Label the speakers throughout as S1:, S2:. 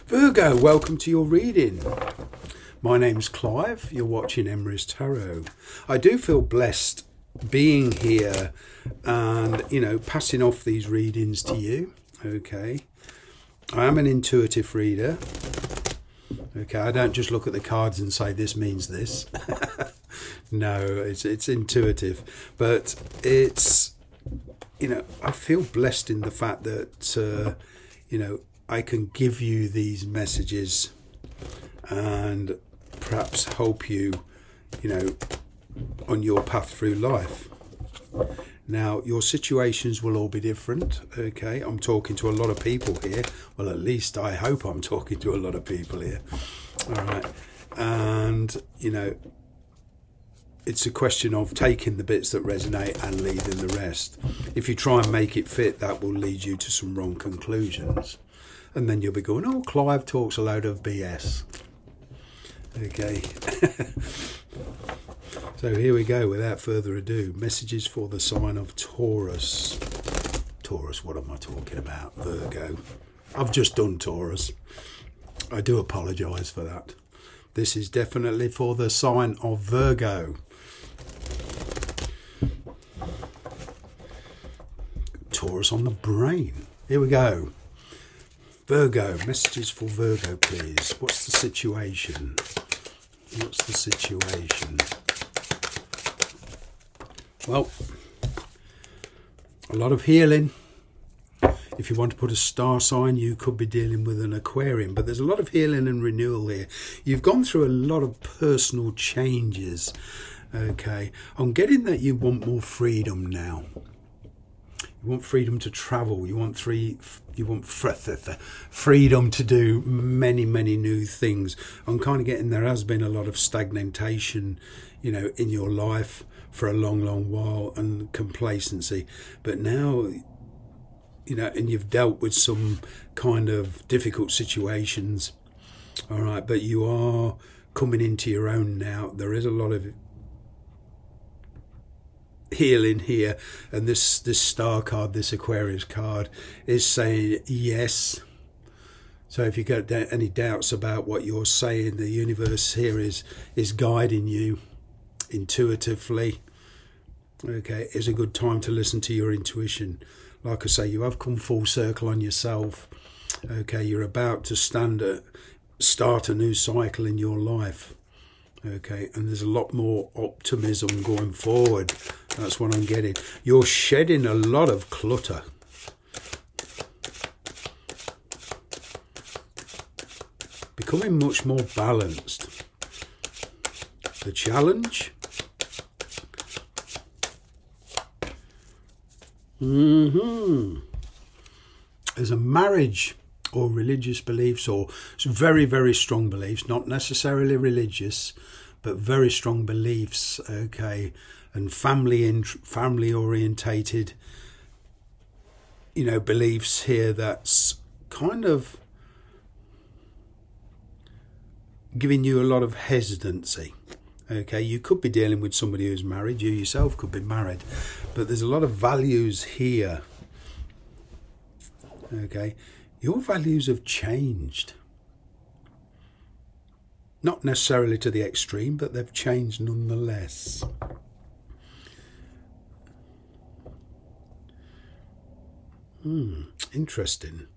S1: Virgo, welcome to your reading. My name's Clive, you're watching Emery's Tarot. I do feel blessed being here and, passing off these readings to you, okay? I am an intuitive reader, okay? I don't just look at the cards and say this means this. No, it's intuitive, but it's, I feel blessed in the fact that, I can give you these messages and perhaps help you, on your path through life. Now, your situations will all be different, okay? I'm talking to a lot of people here. Well, at least I hope I'm talking to a lot of people here. All right. And, it's a question of taking the bits that resonate and leaving the rest. If you try and make it fit, that will lead you to some wrong conclusions. And then you'll be going, oh, Clive talks a load of BS. Okay. So here we go, without further ado. Messages for the sign of Taurus. Taurus, what am I talking about? Virgo. I've just done Taurus. I do apologise for that. This is definitely for the sign of Virgo. Taurus on the brain. Here we go. Virgo, messages for Virgo, please. What's the situation? What's the situation? Well, a lot of healing. If you want to put a star sign, you could be dealing with an Aquarian, but there's a lot of healing and renewal here. You've gone through a lot of personal changes. Okay, I'm getting that you want more freedom now. You want freedom to travel. You want freedom to do many, many new things. I'm kind of getting there has been a lot of stagnation, in your life for a long, long while, and complacency. But now, and you've dealt with some kind of difficult situations. All right, but you are coming into your own now. There is a lot of healing here, and this star card, this Aquarius card, is saying yes. So if you get any doubts about what you're saying, the universe here is guiding you intuitively. Okay, it's a good time to listen to your intuition. Like I say, you have come full circle on yourself. Okay, you're about to start a new cycle in your life. Okay, and there's a lot more optimism going forward. That's what I'm getting. You're shedding a lot of clutter. Becoming much more balanced. The challenge. There's a marriage or religious beliefs, or very, very strong beliefs, not necessarily religious, but very strong beliefs, okay, and family orientated, beliefs here that's kind of giving you a lot of hesitancy. Okay, you could be dealing with somebody who's married, you yourself could be married, but there's a lot of values here. Okay, your values have changed. Not necessarily to the extreme, but they've changed nonetheless. Interesting.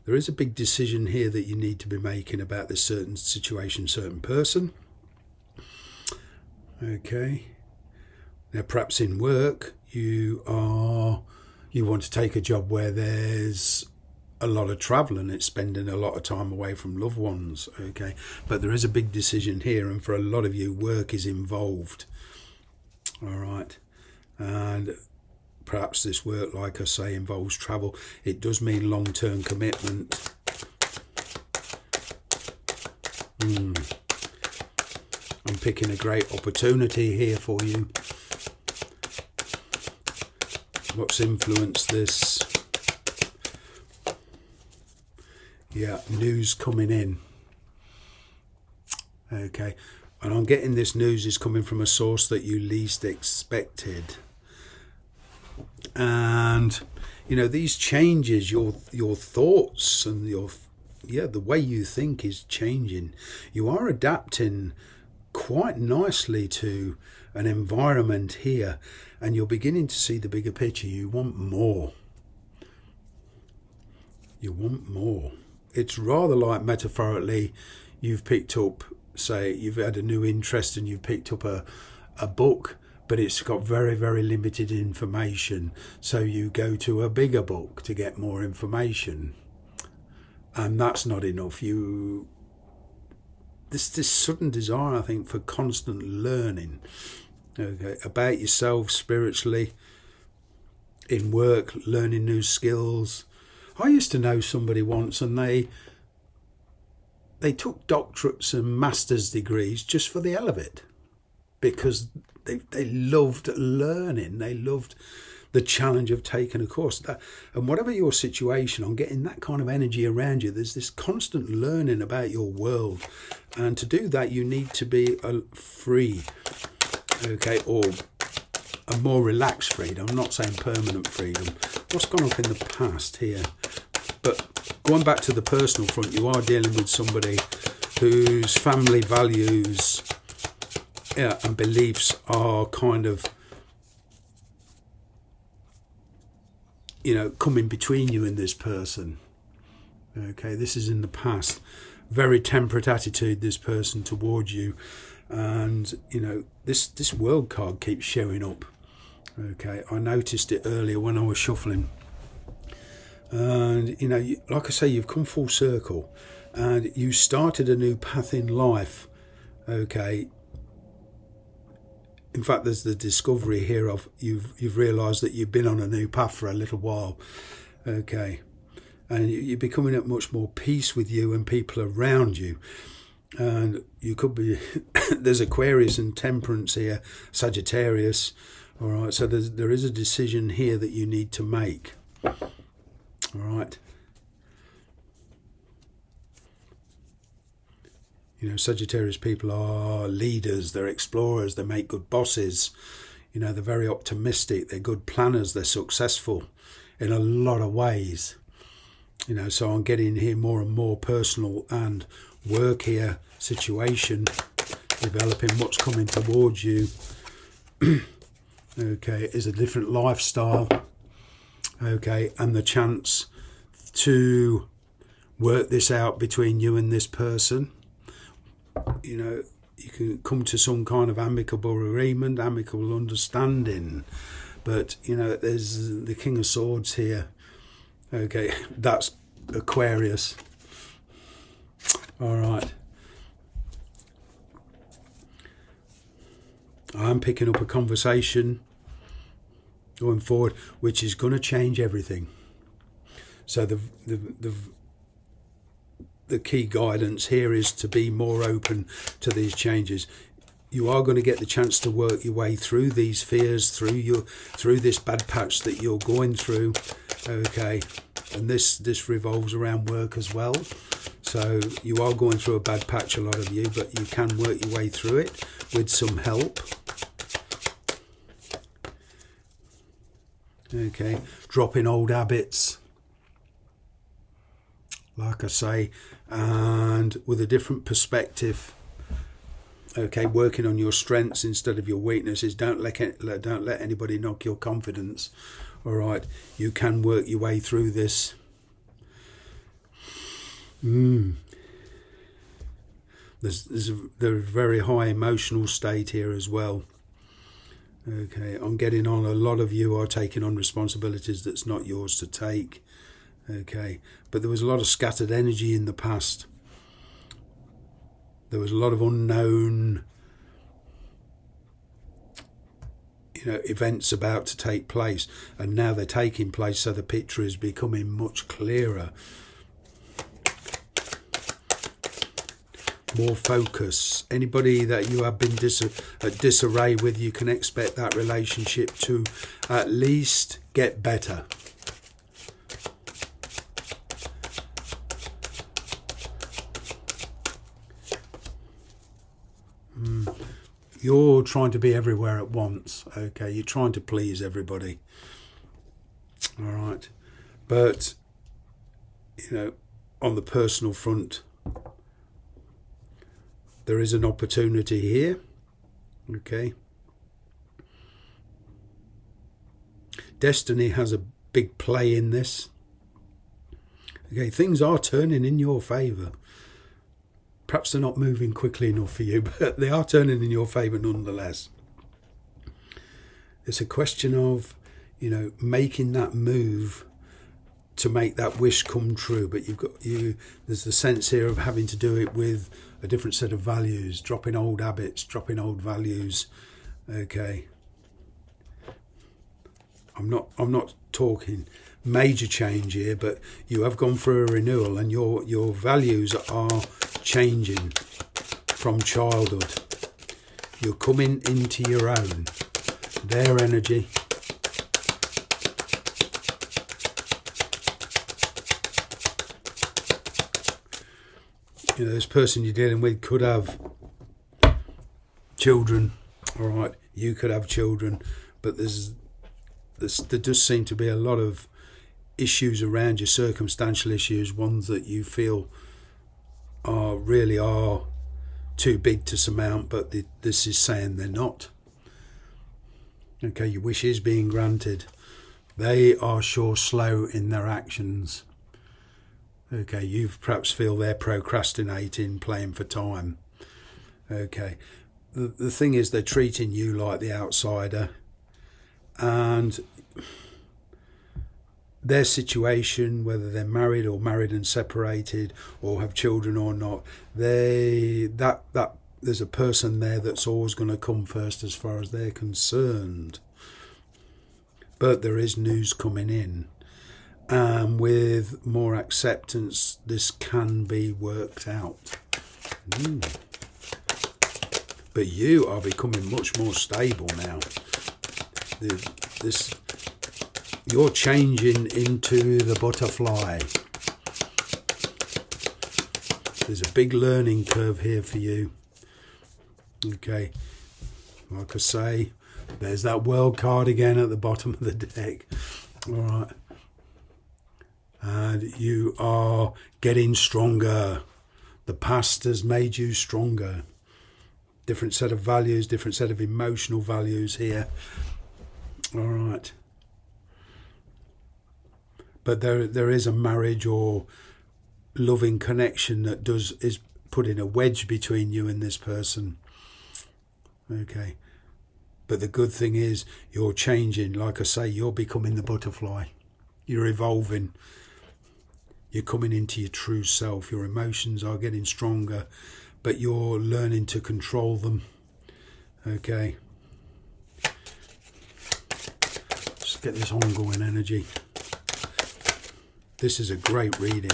S1: There is a big decision here that you need to be making about this certain situation, certain person. Okay. Now, perhaps in work, you want to take a job where there's a lot of travel and it's spending a lot of time away from loved ones. Okay, but there is a big decision here, and for a lot of you, work is involved. All right, and perhaps this work, like I say, involves travel. It does mean long-term commitment. I'm picking a great opportunity here for you. What's influenced this? Yeah, news coming in. Okay, and I'm getting this news is coming from a source that you least expected. And these changes, your thoughts and your yeah, the way you think is changing. You are adapting quite nicely to an environment here, and you're beginning to see the bigger picture. You want more. You want more. It's rather like, metaphorically, you've picked up, say, you've had a new interest and you've picked up a book, but it's got very, very limited information. So you go to a bigger book to get more information. And that's not enough. This sudden desire, I think, for constant learning, okay, about yourself spiritually, in work, learning new skills. I used to know somebody once, and they took doctorates and master's degrees just for the hell of it, because they loved learning. They loved the challenge of taking a course. And whatever your situation, on getting that kind of energy around you, there's this constant learning about your world. And to do that, you need to be free, okay, or a more relaxed freedom. I'm not saying permanent freedom. What's gone up in the past here? But going back to the personal front, you are dealing with somebody whose family values, yeah, and beliefs are kind of, you know, coming between you and this person. Okay, this is in the past. Very temperate attitude, this person towards you. And, you know, this world card keeps showing up. Okay, I noticed it earlier when I was shuffling. And, you know, like I say, you've come full circle. And you started a new path in life. Okay. In fact, there's the discovery here of you've realised that you've been on a new path for a little while, okay, and you're becoming at much more peace with you and people around you. And you could be there's Aquarius and Temperance here, Sagittarius, all right. So there is a decision here that you need to make, all right. You know, Sagittarius people are leaders, they're explorers, they make good bosses. You know, they're very optimistic, they're good planners, they're successful in a lot of ways. You know, so I'm getting here more and more personal and work here situation, developing what's coming towards you. Okay, is a different lifestyle. Okay, and the chance to work this out between you and this person. You know, you can come to some kind of amicable agreement, amicable understanding. But, you know, there's the King of Swords here. Okay, that's Aquarius. All right. I'm picking up a conversation going forward, which is going to change everything. So the key guidance here is to be more open to these changes. You are going to get the chance to work your way through these fears, through this bad patch that you're going through. Okay, and this revolves around work as well. So you are going through a bad patch, a lot of you, but you can work your way through it with some help. Okay, dropping old habits, like I say, and with a different perspective. Okay, working on your strengths instead of your weaknesses. Don't let anybody knock your confidence. All right, you can work your way through this. There's a very high emotional state here as well. Okay, I'm getting on. A lot of you are taking on responsibilities that's not yours to take. Okay, but there was a lot of scattered energy in the past. There was a lot of unknown, events about to take place, and now they're taking place, so the picture is becoming much clearer. More focus. Anybody that you have been at disarray with, you can expect that relationship to at least get better. You're trying to be everywhere at once. Okay, you're trying to please everybody. All right, but on the personal front, there is an opportunity here. Okay. Destiny has a big play in this. Okay, things are turning in your favour. Perhaps they're not moving quickly enough for you, but they are turning in your favour nonetheless. It's a question of, you know, making that move to make that wish come true. But there's the sense here of having to do it with a different set of values, dropping old habits, dropping old values. Okay. I'm not talking major change here, but you have gone through a renewal, and your values are changing from childhood. You're coming into your own. Their energy. You know, this person you're dealing with could have children. All right, you could have children, but there does seem to be a lot of issues around you, circumstantial issues, ones that you feel really are too big to surmount, but this is saying they're not. Okay, your wish is being granted. They are sure slow in their actions. Okay, you perhaps feel they're procrastinating, playing for time. Okay, the thing is, they're treating you like the outsider, and their situation, whether they're married or married and separated, or have children or not, there's a person there that's always going to come first as far as they're concerned. But there is news coming in, and with more acceptance, this can be worked out. But you are becoming much more stable now. You're changing into the butterfly. There's a big learning curve here for you. Okay, like I say, there's that world card again at the bottom of the deck. All right. And you are getting stronger. The past has made you stronger. Different set of values, different set of emotional values here. All right. But there is a marriage or loving connection that is putting a wedge between you and this person. Okay. But the good thing is you're changing. Like I say, you're becoming the butterfly. You're evolving. You're coming into your true self. Your emotions are getting stronger, but you're learning to control them. Okay. Just get this ongoing energy. This is a great reading.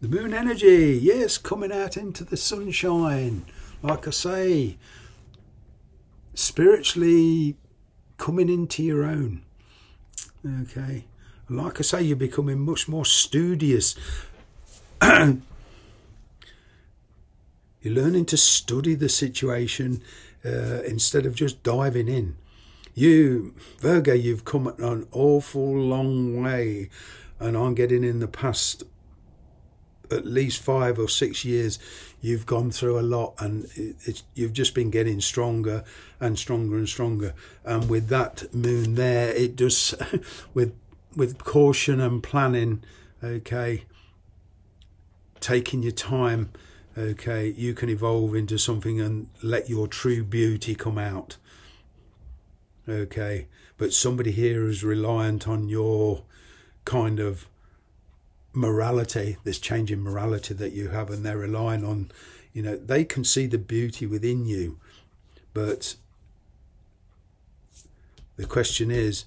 S1: The moon energy, yes, coming out into the sunshine. Like I say, spiritually coming into your own. Okay. Like I say, you're becoming much more studious. You're learning to study the situation instead of just diving in. You, Virgo, you've come an awful long way, and I'm getting in the past at least 5 or 6 years, you've gone through a lot, and you've just been getting stronger and stronger and stronger. And with that moon there, it does, with caution and planning, okay, taking your time, okay, you can evolve into something and let your true beauty come out. Okay, but somebody here is reliant on your kind of morality, this change in morality that you have, and they're relying on, you know, they can see the beauty within you, but the question is,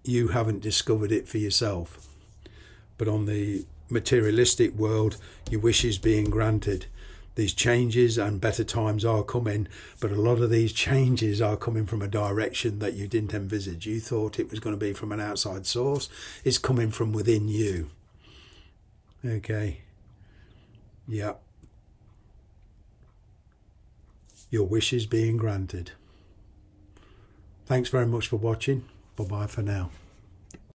S1: you haven't discovered it for yourself. But on the materialistic world, your wish is being granted. These changes and better times are coming, but a lot of these changes are coming from a direction that you didn't envisage. You thought it was going to be from an outside source. It's coming from within you. Okay. Yeah. your wishes being granted. Thanks very much for watching. Bye bye for now.